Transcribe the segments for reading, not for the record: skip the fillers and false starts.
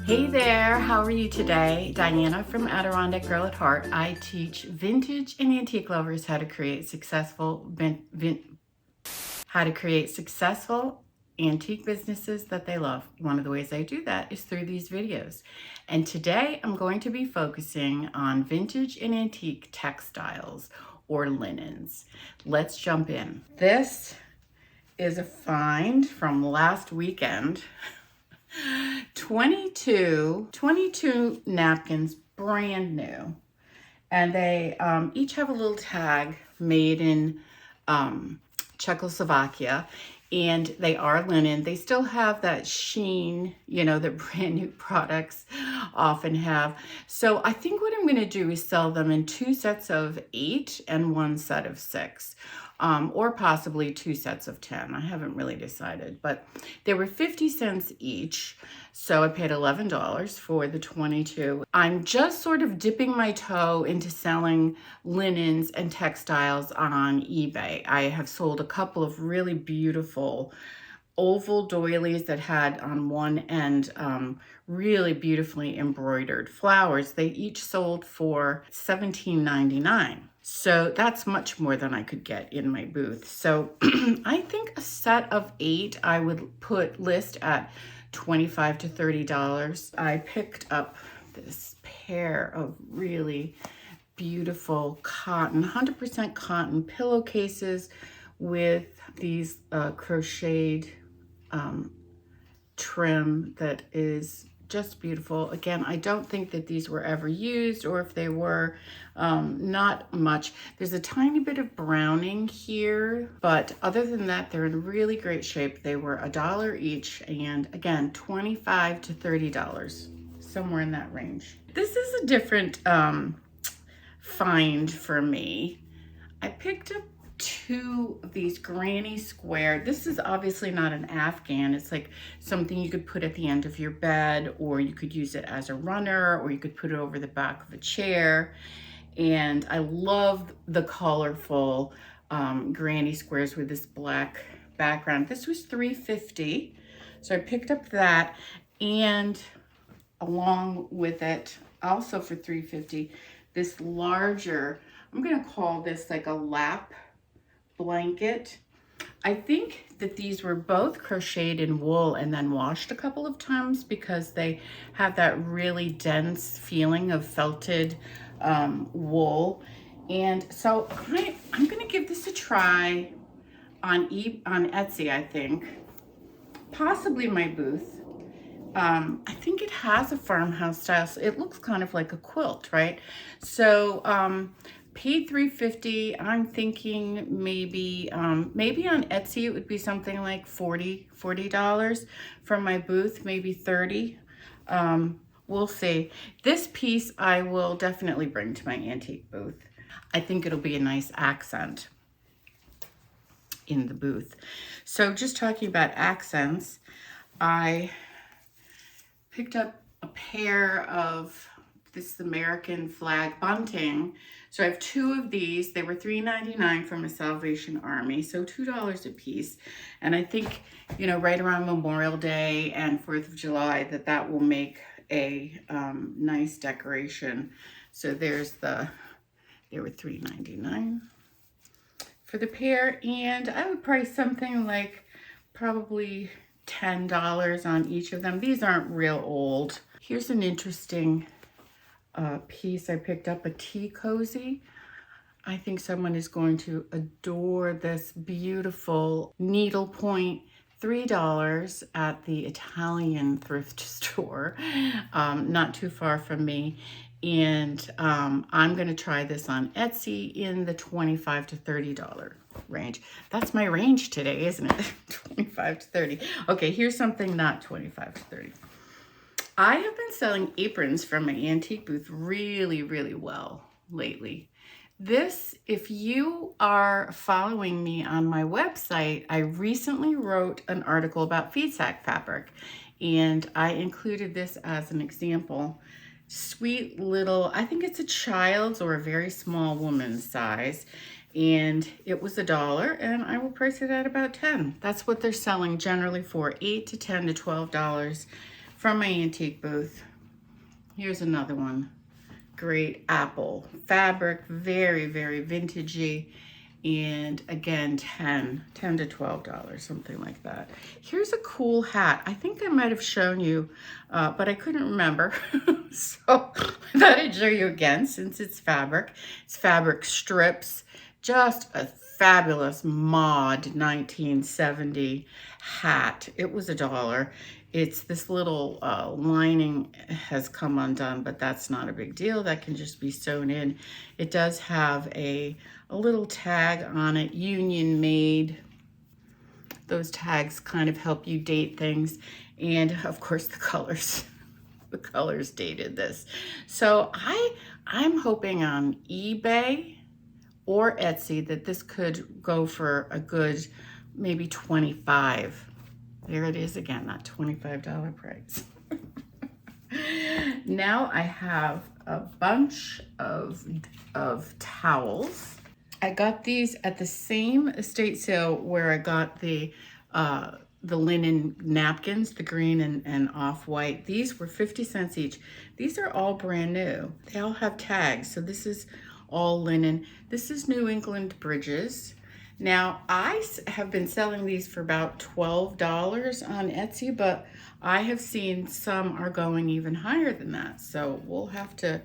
Hey there, how are you today? Diana from Adirondack Girl at Heart. I teach vintage and antique lovers how to create successful antique businesses that they love. One of the ways I do that is through these videos. And today I'm going to be focusing on vintage and antique textiles or linens. Let's jump in. This is a find from last weekend. 22 napkins, brand new. And they each have a little tag made in Czechoslovakia. And they are linen. They still have that sheen, you know, that brand new products often have. So I think what I'm going to do is sell them in 2 sets of 8 and 1 set of 6. Or possibly 2 sets of 10. I haven't really decided, but they were 50 cents each. So I paid $11 for the 22. I'm just sort of dipping my toe into selling linens and textiles on eBay. I have sold a couple of really beautiful oval doilies that had on one end really beautifully embroidered flowers. They each sold for $17.99. So that's much more than I could get in my booth. So I think a set of 8 I would list at $25 to $30. I picked up this pair of really beautiful cotton, 100% cotton pillowcases with these crocheted trim that is just beautiful. Again, I don't think that these were ever used, or if they were, not much. There's a tiny bit of browning here, but other than that, they're in really great shape. They were $1 each, and again, $25 to $30, somewhere in that range. This is a different find for me. I picked up 2 of these granny square. This is obviously not an Afghan. It's like something you could put at the end of your bed, or you could use it as a runner, or you could put it over the back of a chair. And I love the colorful granny squares with this black background. This was $3.50. So I picked up that, and along with it, also for $3.50, this larger, I'm gonna call this like a lap blanket. I think that these were both crocheted in wool and then washed a couple of times because they have that really dense feeling of felted wool. And so I'm gonna give this a try on Etsy, I think, possibly my booth. I think it has a farmhouse style, so it looks kind of like a quilt, right? So paid $3.50. I'm thinking maybe on Etsy it would be something like $40 from my booth, maybe $30. We'll see. This piece I will definitely bring to my antique booth. I think it'll be a nice accent in the booth. So just talking about accents, I picked up a pair of this American flag bunting. So I have 2 of these. They were $3.99 from a Salvation Army, so $2 a piece. And I think, you know, right around Memorial Day and 4th of July, that will make a nice decoration. So they were $3.99 for the pair, and I would price something like probably $10 on each of them. These aren't real old. Here's an interesting piece I picked up, a tea cozy. I think someone is going to adore this beautiful needlepoint, $3 at the Italian thrift store, not too far from me. And I'm gonna try this on Etsy in the $25 to $30 range. That's my range today, isn't it? 25 to 30. Okay, here's something not 25 to 30. I have been selling aprons from my antique booth really, really well lately. This, if you are following me on my website, I recently wrote an article about feed sack fabric, and I included this as an example. Sweet little, I think it's a child's or a very small woman's size, and it was $1, and I will price it at about $10. That's what they're selling generally for, $8 to $10 to $12 from my antique booth. Here's another one. Great apple fabric, very, very vintagey. And again, $10 to $12, something like that. Here's a cool hat. I think I might have shown you, but I couldn't remember. So I thought I'd show you again since it's fabric. It's fabric strips, just a fabulous mod 1970 hat. It was $1. It's this little lining has come undone, but that's not a big deal. That can just be sewn in. It does have a little tag on it, union made. Those tags kind of help you date things. And of course the colors, the colors dated this. So I'm hoping on eBay or Etsy that this could go for a good, maybe 25. There it is again, that $25 price. Now I have a bunch of towels. I got these at the same estate sale where I got the linen napkins, the green and off-white. These were 50 cents each. These are all brand new. They all have tags, so this is all linen. This is New England Bridges. Now, I have been selling these for about $12 on Etsy, but I have seen some are going even higher than that. So we'll have to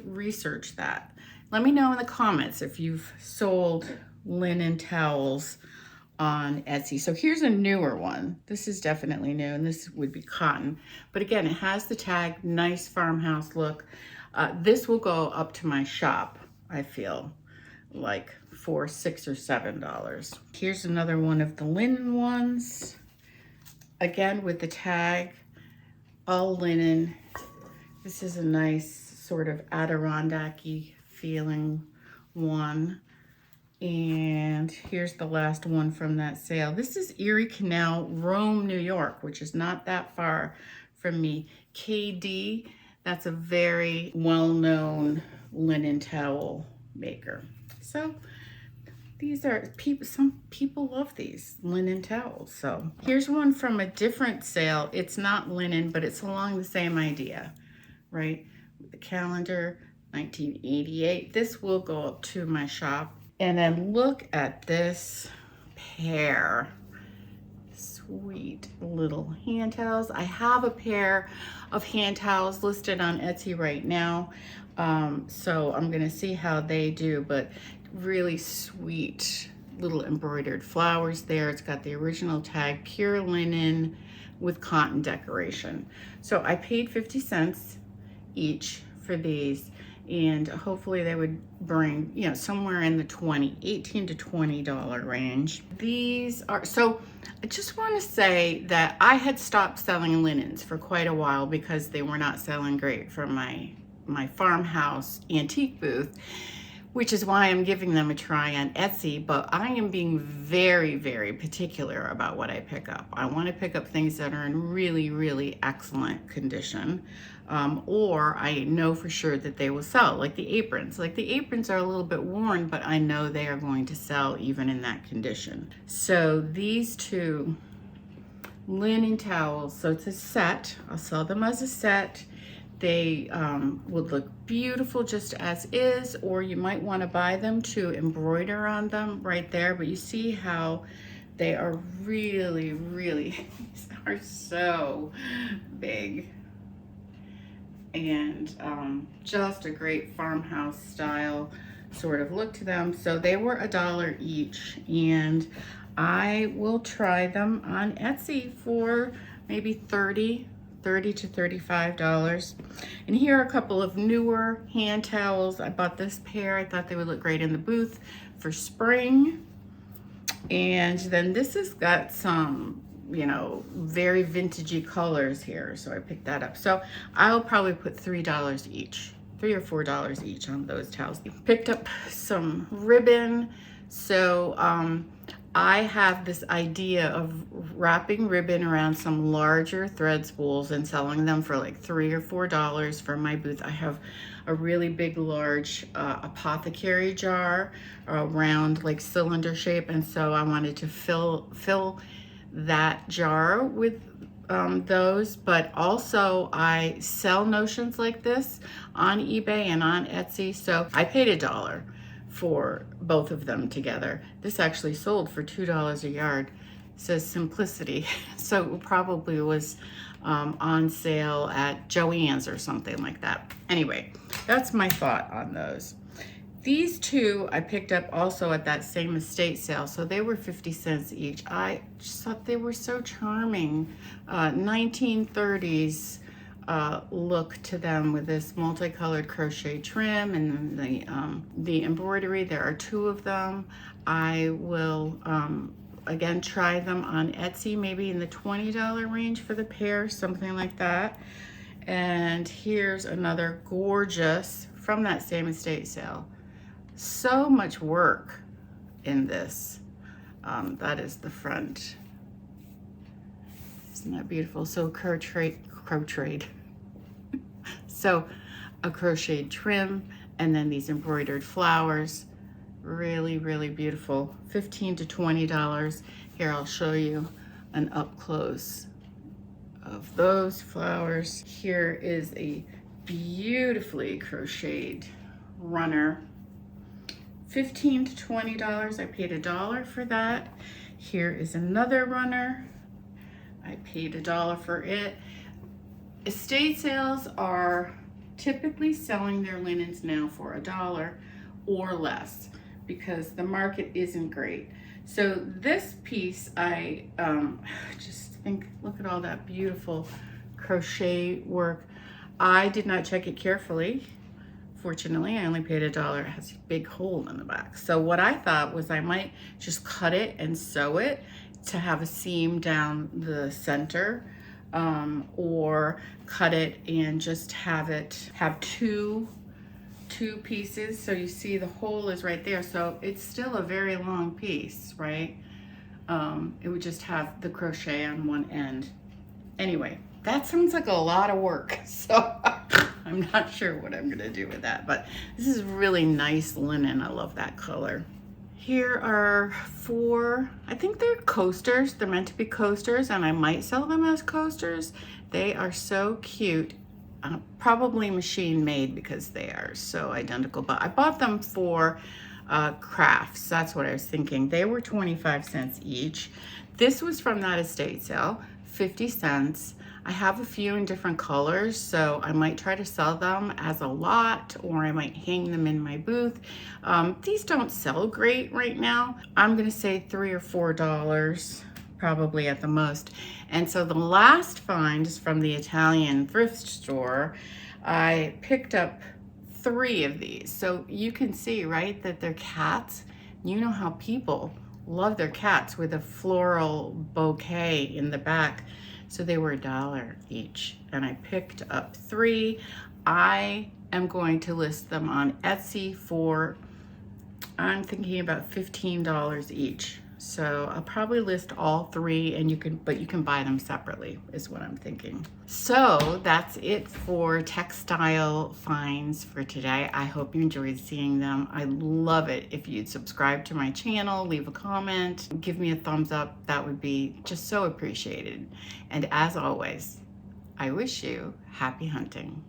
research that. Let me know in the comments if you've sold linen towels on Etsy. So here's a newer one. This is definitely new, and this would be cotton. But again, it has the tag, nice farmhouse look. This will go up to my shop, I feel like, for $6 or $7. Here's another one of the linen ones. Again, with the tag, all linen. This is a nice sort of Adirondack-y feeling one. And here's the last one from that sale. This is Erie Canal, Rome, New York, which is not that far from me. KD, that's a very well-known linen towel maker. So these are, some people love these linen towels. So here's one from a different sale. It's not linen, but it's along the same idea, right? The calendar, 1988. This will go up to my shop. And then look at this pair. Sweet little hand towels. I have a pair of hand towels listed on Etsy right now. So I'm gonna see how they do, but really sweet little embroidered flowers there. It's got the original tag, pure linen with cotton decoration. So I paid 50 cents each for these, and hopefully they would bring, you know, somewhere in the $18 to $20 range. These are, so I just want to say that I had stopped selling linens for quite a while because they were not selling great for my farmhouse antique booth, which is why I'm giving them a try on Etsy. But I am being very, very particular about what I pick up. I want to pick up things that are in really, really excellent condition, or I know for sure that they will sell, like the aprons. Like the aprons are a little bit worn, but I know they are going to sell even in that condition. So these two linen towels, so it's a set. I'll sell them as a set. They would look beautiful just as is, or you might want to buy them to embroider on them right there. But you see how they are really, really, these are so big. And just a great farmhouse style sort of look to them. So they were $1 each, and I will try them on Etsy for maybe $30 to $35. And here are a couple of newer hand towels. I bought this pair. I thought they would look great in the booth for spring. And then this has got some, you know, very vintagey colors here, so I picked that up. So I'll probably put $3 each, $3 or $4 each on those towels. Picked up some ribbon. So I have this idea of wrapping ribbon around some larger thread spools and selling them for like $3 or $4 for my booth. I have a really big, large apothecary jar, round, like cylinder shape, and so I wanted to fill that jar with those, but also I sell notions like this on eBay and on Etsy. So I paid $1 for both of them together. This actually sold for $2 a yard. It says simplicity. So it probably was on sale at Joann's or something like that. Anyway, that's my thought on those. These two I picked up also at that same estate sale, so they were 50 cents each. I just thought they were so charming. 1930s look to them with this multicolored crochet trim and the embroidery. There are two of them. I will again try them on Etsy, maybe in the $20 range for the pair, something like that. And here's another gorgeous from that same estate sale. So much work in this. That is the front. Isn't that beautiful? So crocheted. So a crocheted trim and then these embroidered flowers. Really, really beautiful. $15 to $20. Here, I'll show you an up close of those flowers. Here is a beautifully crocheted runner. $15 to $20. I paid $1 for that. Here is another runner. I paid $1 for it. Estate sales are typically selling their linens now for $1 or less because the market isn't great. So this piece, I just think, look at all that beautiful crochet work. I did not check it carefully. Fortunately, I only paid $1. It has a big hole in the back. So what I thought was I might just cut it and sew it to have a seam down the center, or cut it and just have two pieces. So you see the hole is right there. So it's still a very long piece, right? It would just have the crochet on one end. Anyway, that sounds like a lot of work. So I'm not sure what I'm gonna do with that, but this is really nice linen. I love that color. Here are 4, I think they're coasters. They're meant to be coasters and I might sell them as coasters. They are so cute. Probably machine made because they are so identical, but I bought them for crafts. That's what I was thinking. They were 25 cents each. This was from that estate sale, 50 cents. I have a few in different colors, so I might try to sell them as a lot, or I might hang them in my booth. These don't sell great right now. I'm gonna say $3 or $4, probably at the most. And so the last find is from the Italian thrift store. I picked up 3 of these. So you can see, right, that they're cats. You know how people love their cats with a floral bouquet in the back. So they were $1 each, and I picked up 3. I am going to list them on Etsy for, I'm thinking about $15 each. So I'll probably list all 3, and you can buy them separately is what I'm thinking. So that's it for textile finds for today. I hope you enjoyed seeing them. I'd love it if you'd subscribe to my channel, leave a comment, give me a thumbs up. That would be just so appreciated. And as always, I wish you happy hunting.